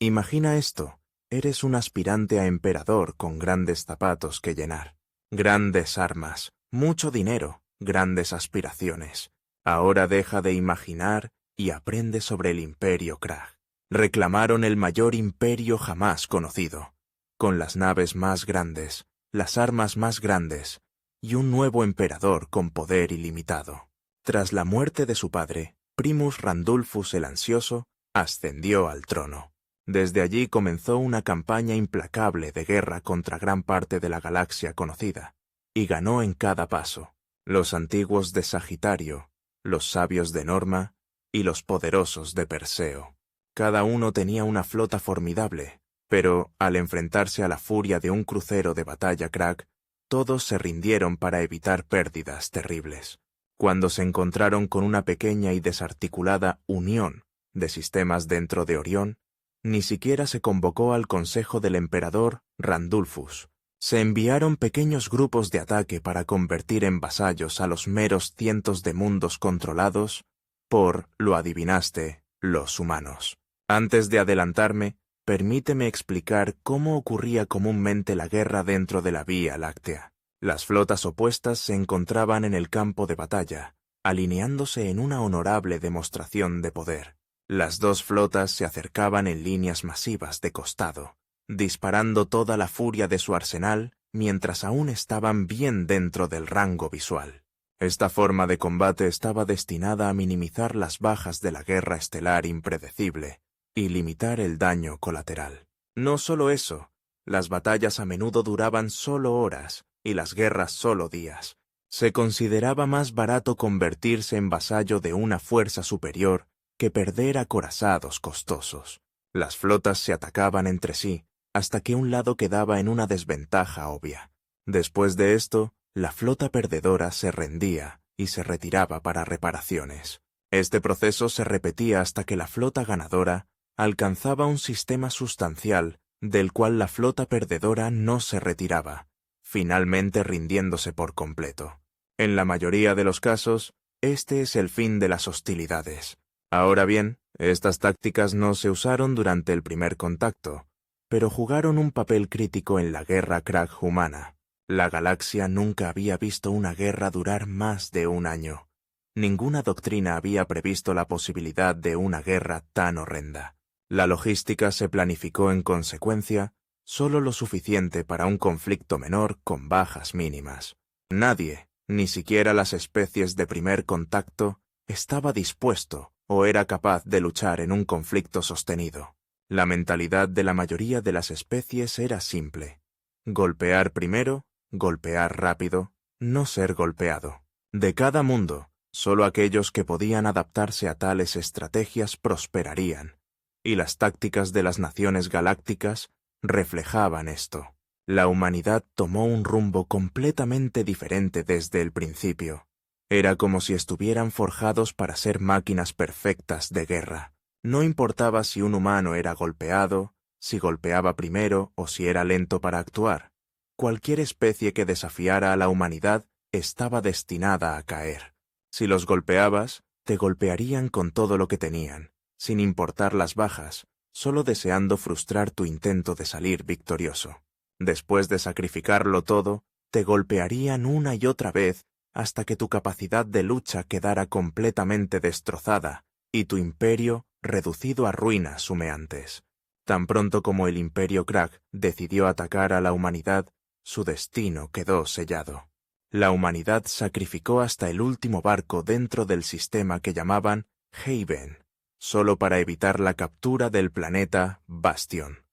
Imagina esto, eres un aspirante a emperador con grandes zapatos que llenar, grandes armas, mucho dinero, grandes aspiraciones. Ahora deja de imaginar y aprende sobre el Imperio Krag. Reclamaron el mayor imperio jamás conocido, con las naves más grandes, las armas más grandes, y un nuevo emperador con poder ilimitado. Tras la muerte de su padre, Primus Randulfus el Ansioso ascendió al trono. Desde allí comenzó una campaña implacable de guerra contra gran parte de la galaxia conocida, y ganó en cada paso. Los antiguos de Sagitario, los sabios de Norma y los poderosos de Perseo. Cada uno tenía una flota formidable, pero, al enfrentarse a la furia de un crucero de batalla Krag, todos se rindieron para evitar pérdidas terribles. Cuando se encontraron con una pequeña y desarticulada unión de sistemas dentro de Orión, ni siquiera se convocó al consejo del emperador Randulfus. Se enviaron pequeños grupos de ataque para convertir en vasallos a los meros cientos de mundos controlados por, lo adivinaste, los humanos. Antes de adelantarme, permíteme explicar cómo ocurría comúnmente la guerra dentro de la Vía Láctea. Las flotas opuestas se encontraban en el campo de batalla, alineándose en una honorable demostración de poder. Las dos flotas se acercaban en líneas masivas de costado, disparando toda la furia de su arsenal mientras aún estaban bien dentro del rango visual. Esta forma de combate estaba destinada a minimizar las bajas de la guerra estelar impredecible y limitar el daño colateral. No solo eso, las batallas a menudo duraban solo horas y las guerras solo días. Se consideraba más barato convertirse en vasallo de una fuerza superior que perder acorazados costosos. Las flotas se atacaban entre sí, hasta que un lado quedaba en una desventaja obvia. Después de esto, la flota perdedora se rendía y se retiraba para reparaciones. Este proceso se repetía hasta que la flota ganadora alcanzaba un sistema sustancial del cual la flota perdedora no se retiraba, finalmente rindiéndose por completo. En la mayoría de los casos, este es el fin de las hostilidades. Ahora bien, estas tácticas no se usaron durante el primer contacto, pero jugaron un papel crítico en la guerra Krag humana. La galaxia nunca había visto una guerra durar más de un año. Ninguna doctrina había previsto la posibilidad de una guerra tan horrenda. La logística se planificó en consecuencia, solo lo suficiente para un conflicto menor con bajas mínimas. Nadie, ni siquiera las especies de primer contacto, estaba dispuesto o era capaz de luchar en un conflicto sostenido. La mentalidad de la mayoría de las especies era simple: golpear primero, golpear rápido, no ser golpeado. De cada mundo, solo aquellos que podían adaptarse a tales estrategias prosperarían, y las tácticas de las naciones galácticas reflejaban esto. La humanidad tomó un rumbo completamente diferente desde el principio. Era como si estuvieran forjados para ser máquinas perfectas de guerra. No importaba si un humano era golpeado, si golpeaba primero o si era lento para actuar. Cualquier especie que desafiara a la humanidad estaba destinada a caer. Si los golpeabas, te golpearían con todo lo que tenían, sin importar las bajas, solo deseando frustrar tu intento de salir victorioso. Después de sacrificarlo todo, te golpearían una y otra vez hasta que tu capacidad de lucha quedara completamente destrozada y tu imperio reducido a ruinas humeantes. Tan pronto como el Imperio Krag decidió atacar a la humanidad, su destino quedó sellado. La humanidad sacrificó hasta el último barco dentro del sistema que llamaban Haven, solo para evitar la captura del planeta Bastion.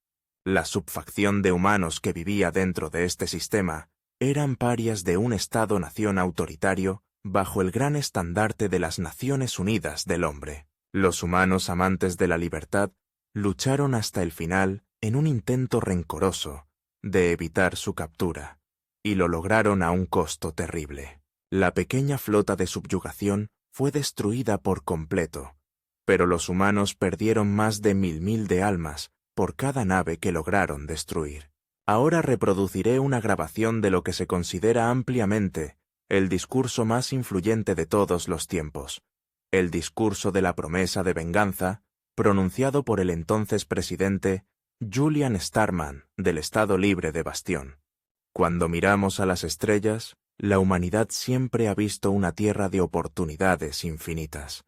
La subfacción de humanos que vivía dentro de este sistema eran parias de un Estado-nación autoritario bajo el gran estandarte de las Naciones Unidas del Hombre. Los humanos amantes de la libertad lucharon hasta el final en un intento rencoroso de evitar su captura, y lo lograron a un costo terrible. La pequeña flota de subyugación fue destruida por completo, pero los humanos perdieron más de 1000 de almas por cada nave que lograron destruir. Ahora reproduciré una grabación de lo que se considera ampliamente el discurso más influyente de todos los tiempos, el discurso de la promesa de venganza pronunciado por el entonces presidente Julian Starman, del Estado Libre de Bastión. Cuando miramos a las estrellas, la humanidad siempre ha visto una tierra de oportunidades infinitas.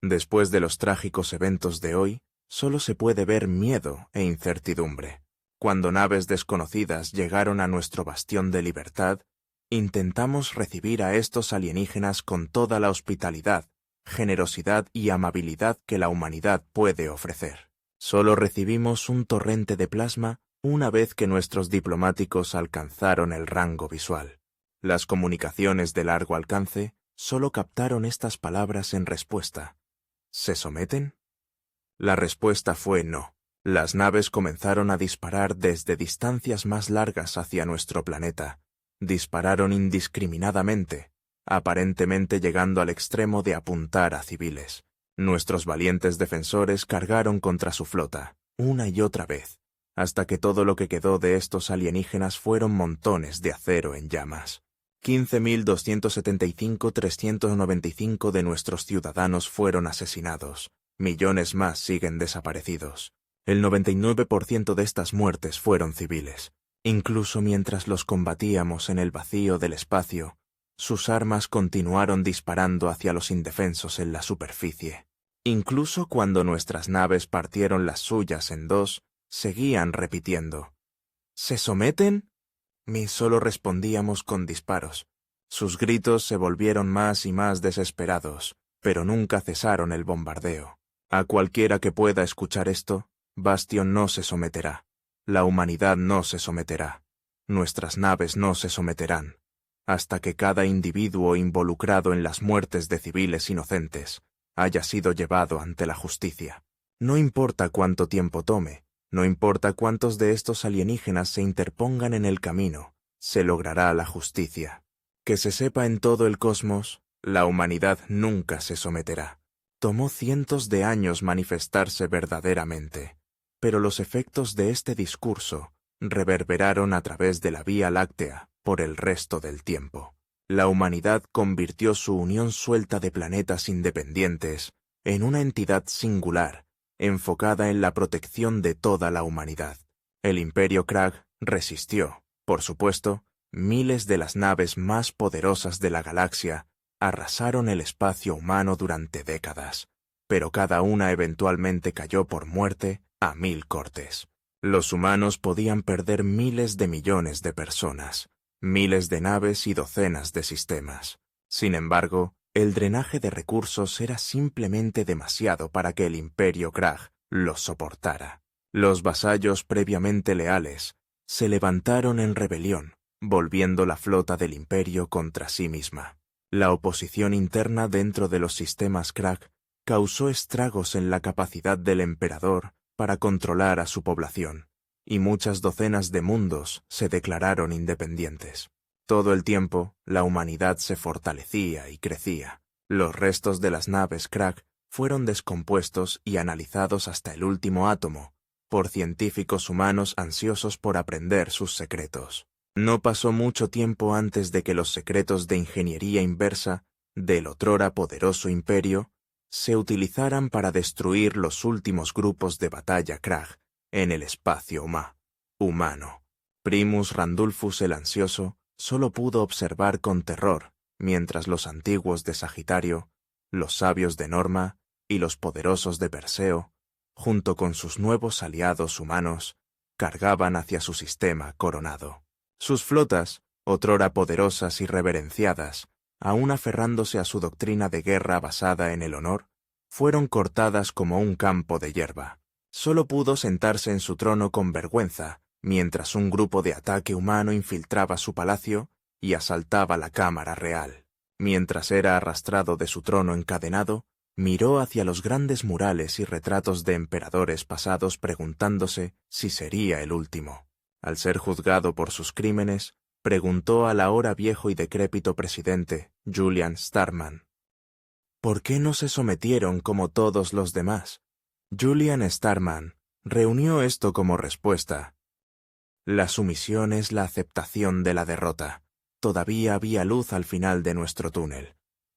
Después de los trágicos eventos de hoy, solo se puede ver miedo e incertidumbre. Cuando naves desconocidas llegaron a nuestro bastión de libertad, intentamos recibir a estos alienígenas con toda la hospitalidad, generosidad y amabilidad que la humanidad puede ofrecer. Solo recibimos un torrente de plasma una vez que nuestros diplomáticos alcanzaron el rango visual. Las comunicaciones de largo alcance solo captaron estas palabras en respuesta. ¿Se someten? La respuesta fue no. Las naves comenzaron a disparar desde distancias más largas hacia nuestro planeta. Dispararon indiscriminadamente, aparentemente llegando al extremo de apuntar a civiles. Nuestros valientes defensores cargaron contra su flota, una y otra vez, hasta que todo lo que quedó de estos alienígenas fueron montones de acero en llamas. 15.275.395 de nuestros ciudadanos fueron asesinados. Millones más siguen desaparecidos. El 99% de estas muertes fueron civiles. Incluso mientras los combatíamos en el vacío del espacio, sus armas continuaron disparando hacia los indefensos en la superficie. Incluso cuando nuestras naves partieron las suyas en dos, seguían repitiendo: ¿se someten? Solo respondíamos con disparos. Sus gritos se volvieron más y más desesperados, pero nunca cesaron el bombardeo. A cualquiera que pueda escuchar esto, Bastion no se someterá. La humanidad no se someterá. Nuestras naves no se someterán, hasta que cada individuo involucrado en las muertes de civiles inocentes haya sido llevado ante la justicia. No importa cuánto tiempo tome, no importa cuántos de estos alienígenas se interpongan en el camino, se logrará la justicia. Que se sepa en todo el cosmos, la humanidad nunca se someterá. Tomó cientos de años manifestarse verdaderamente, pero los efectos de este discurso reverberaron a través de la Vía Láctea por el resto del tiempo. La humanidad convirtió su unión suelta de planetas independientes en una entidad singular, enfocada en la protección de toda la humanidad. El Imperio Krag resistió, por supuesto. Miles de las naves más poderosas de la galaxia arrasaron el espacio humano durante décadas, pero cada una eventualmente cayó por muerte a 1000 cortes. Los humanos podían perder miles de millones de personas, miles de naves y docenas de sistemas. Sin embargo, el drenaje de recursos era simplemente demasiado para que el Imperio Krag los soportara. Los vasallos previamente leales se levantaron en rebelión, volviendo la flota del Imperio contra sí misma. La oposición interna dentro de los sistemas Krag causó estragos en la capacidad del emperador para controlar a su población, y muchas docenas de mundos se declararon independientes. Todo el tiempo, la humanidad se fortalecía y crecía. Los restos de las naves Krag fueron descompuestos y analizados hasta el último átomo por científicos humanos ansiosos por aprender sus secretos. No pasó mucho tiempo antes de que los secretos de ingeniería inversa del otrora poderoso imperio se utilizaran para destruir los últimos grupos de batalla Krag en el espacio humano. Primus Randulfus el Ansioso solo pudo observar con terror mientras los antiguos de Sagitario, los sabios de Norma y los poderosos de Perseo, junto con sus nuevos aliados humanos, cargaban hacia su sistema coronado. Sus flotas, otrora poderosas y reverenciadas, aún aferrándose a su doctrina de guerra basada en el honor, fueron cortadas como un campo de hierba. Solo pudo sentarse en su trono con vergüenza, mientras un grupo de ataque humano infiltraba su palacio y asaltaba la Cámara Real. Mientras era arrastrado de su trono encadenado, miró hacia los grandes murales y retratos de emperadores pasados preguntándose si sería el último. Al ser juzgado por sus crímenes, preguntó al ahora viejo y decrépito presidente, Julian Starman: ¿por qué no se sometieron como todos los demás? Julian Starman reunió esto como respuesta: la sumisión es la aceptación de la derrota. Todavía había luz al final de nuestro túnel.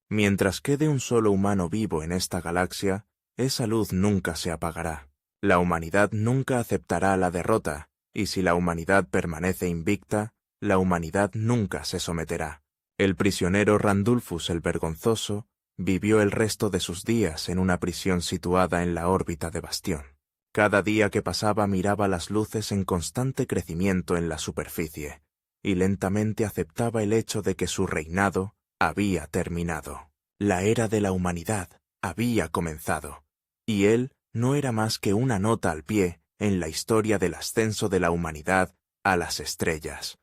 Mientras quede un solo humano vivo en esta galaxia, esa luz nunca se apagará. La humanidad nunca aceptará la derrota, y si la humanidad permanece invicta, la humanidad nunca se someterá. El prisionero Randulfus el Vergonzoso vivió el resto de sus días en una prisión situada en la órbita de Bastión. Cada día que pasaba miraba las luces en constante crecimiento en la superficie, y lentamente aceptaba el hecho de que su reinado había terminado. La era de la humanidad había comenzado, y él no era más que una nota al pie en la historia del ascenso de la humanidad a las estrellas.